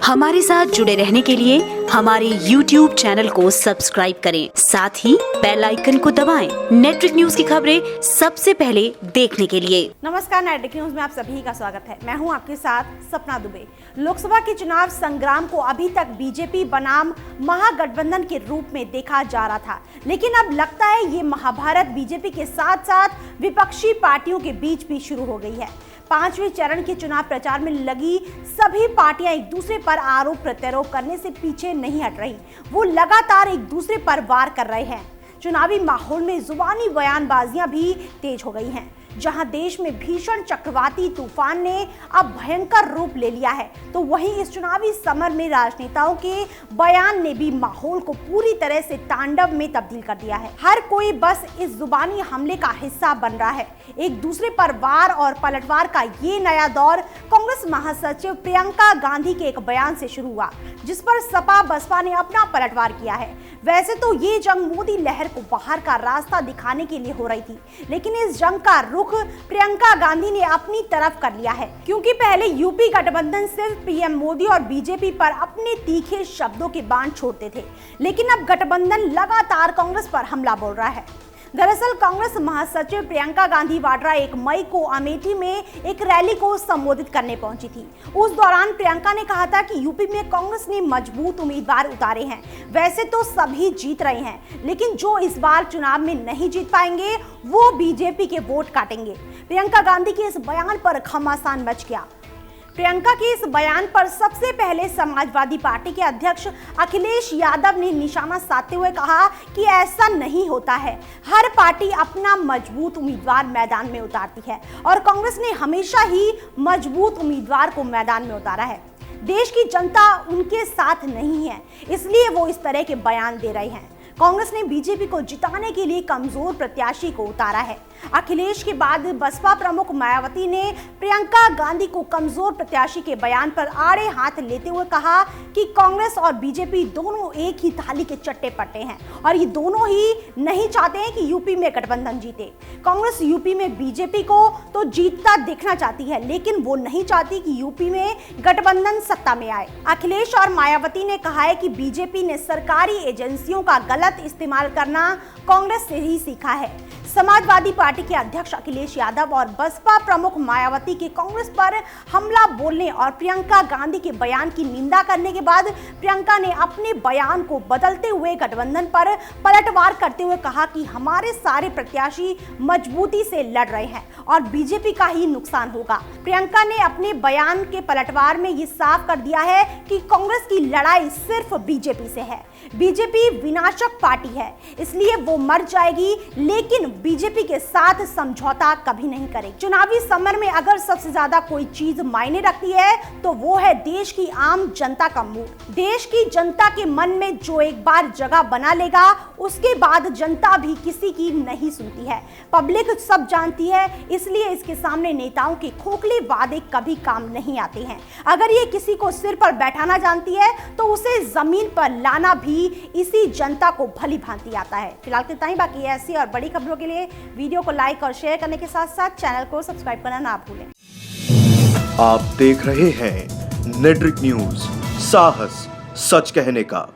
हमारे साथ जुड़े रहने के लिए हमारे YouTube चैनल को सब्सक्राइब करें, साथ ही बेल आइकन को दबाएं। नेटरिक न्यूज की खबरें सबसे पहले देखने के लिए। नमस्कार, नेटरिक न्यूज में आप सभी का स्वागत है। मैं हूं आपके साथ सपना दुबे। लोकसभा के चुनाव संग्राम को अभी तक बीजेपी बनाम महागठबंधन के रूप में देखा जा रहा था, लेकिन अब लगता है ये महाभारत बीजेपी के साथ साथ विपक्षी पार्टियों के बीच भी शुरू हो गई है। 5वें चरण के चुनाव प्रचार में लगी सभी पार्टियां एक दूसरे पर आरोप प्रत्यारोप करने से पीछे नहीं हट रही। वो लगातार एक दूसरे पर वार कर रहे हैं। चुनावी माहौल में जुबानी बयानबाजियां भी तेज हो गई हैं। जहां देश में भीषण चक्रवाती तूफान ने अब भयंकर रूप ले लिया है, तो वहीं इस चुनावी समर में राजनेताओं के बयान ने भी माहौल को पूरी तरह से तांडव में तब्दील कर दिया है। हर कोई बस इस जुबानी हमले का हिस्सा बन रहा है। एक दूसरे पर वार और पलटवार का ये नया दौर कांग्रेस महासचिव प्रियंका गांधी के एक बयान से शुरू हुआ, जिस पर सपा बसपा ने अपना पलटवार किया है। वैसे तो ये जंग मोदी लहर को बाहर का रास्ता दिखाने के लिए हो रही थी, लेकिन इस जंग का रुख प्रियंका गांधी ने अपनी तरफ कर लिया है, क्योंकि पहले यूपी गठबंधन सिर्फ पीएम मोदी और बीजेपी पर अपने तीखे शब्दों के बाण छोड़ते थे, लेकिन अब गठबंधन लगातार कांग्रेस पर हमला बोल रहा है। दरअसल कांग्रेस महासचिव प्रियंका गांधी वाड्रा 1 मई को अमेठी में एक रैली को संबोधित करने पहुंची थी। उस दौरान प्रियंका ने कहा था कि यूपी में कांग्रेस ने मजबूत उम्मीदवार उतारे हैं। वैसे तो सभी जीत रहे हैं, लेकिन जो इस बार चुनाव में नहीं जीत पाएंगे वो बीजेपी के वोट काटेंगे। प्रियंका गांधी के इस बयान पर घमासान मच गया। प्रियंका के इस बयान पर सबसे पहले समाजवादी पार्टी के अध्यक्ष अखिलेश यादव ने निशाना साधते हुए कहा कि ऐसा नहीं होता है। हर पार्टी अपना मजबूत उम्मीदवार मैदान में उतारती है और कांग्रेस ने हमेशा ही मजबूत उम्मीदवार को मैदान में उतारा है। देश की जनता उनके साथ नहीं है, इसलिए वो इस तरह के बयान दे रहे हैं। कांग्रेस ने बीजेपी को जिताने के लिए कमजोर प्रत्याशी को उतारा है। अखिलेश के बाद बसपा प्रमुख मायावती ने प्रियंका गांधी को कमजोर प्रत्याशी के बयान पर आड़े हाथ लेते हुए कहा कि कांग्रेस और बीजेपी दोनों एक ही थाली के चट्टे पट्टे हैं और ये दोनों ही नहीं चाहते हैं कि यूपी में गठबंधन जीते। कांग्रेस यूपी में बीजेपी को तो जीतता देखना चाहती है, लेकिन वो नहीं चाहती कि यूपी में गठबंधन सत्ता में आए। अखिलेश और मायावती ने कहा है कि बीजेपी ने सरकारी एजेंसियों का गलत इस्तेमाल करना कांग्रेस से ही सीखा है। समाजवादी पार्टी के अध्यक्ष अखिलेश यादव और बसपा प्रमुख मायावती के कांग्रेस पर हमला बोलने और प्रियंका गांधी के बयान की निंदा करने के बाद प्रियंका ने अपने बयान को बदलते हुए गठबंधन पर पलटवार करते हुए कहा कि हमारे सारे प्रत्याशी मजबूती से लड़ रहे हैं और बीजेपी का ही नुकसान होगा। प्रियंका ने अपने बयान के पलटवार में ये साफ कर दिया है कि कांग्रेस की लड़ाई सिर्फ बीजेपी से है। बीजेपी विनाशक पार्टी है, इसलिए वो मर जाएगी, लेकिन बीजेपी के साथ समझौता कभी नहीं करेगी। चुनावी समर में अगर सबसे ज्यादा कोई चीज मायने रखती है तो वो है देश की आम जनता का मूड। देश की जनता के मन में जो एक बार जगह बना लेगा, उसके बाद जनता भी किसी की नहीं सुनती है। पब्लिक सब जानती है, इसलिए इसके सामने नेताओं के खोखले वादे कभी काम नहीं आते हैं। अगर ये किसी को सिर पर बैठाना जानती है तो उसे जमीन पर लाना भी इसी जनता को भली भांति आता है। फिलहाल इतना ही, बाकी ऐसी और बड़ी खबरों के लिए वीडियो को लाइक और शेयर करने के साथ साथ चैनल को सब्सक्राइब करना ना भूलें। आप देख रहे हैं नेटरिक न्यूज, साहस सच कहने का।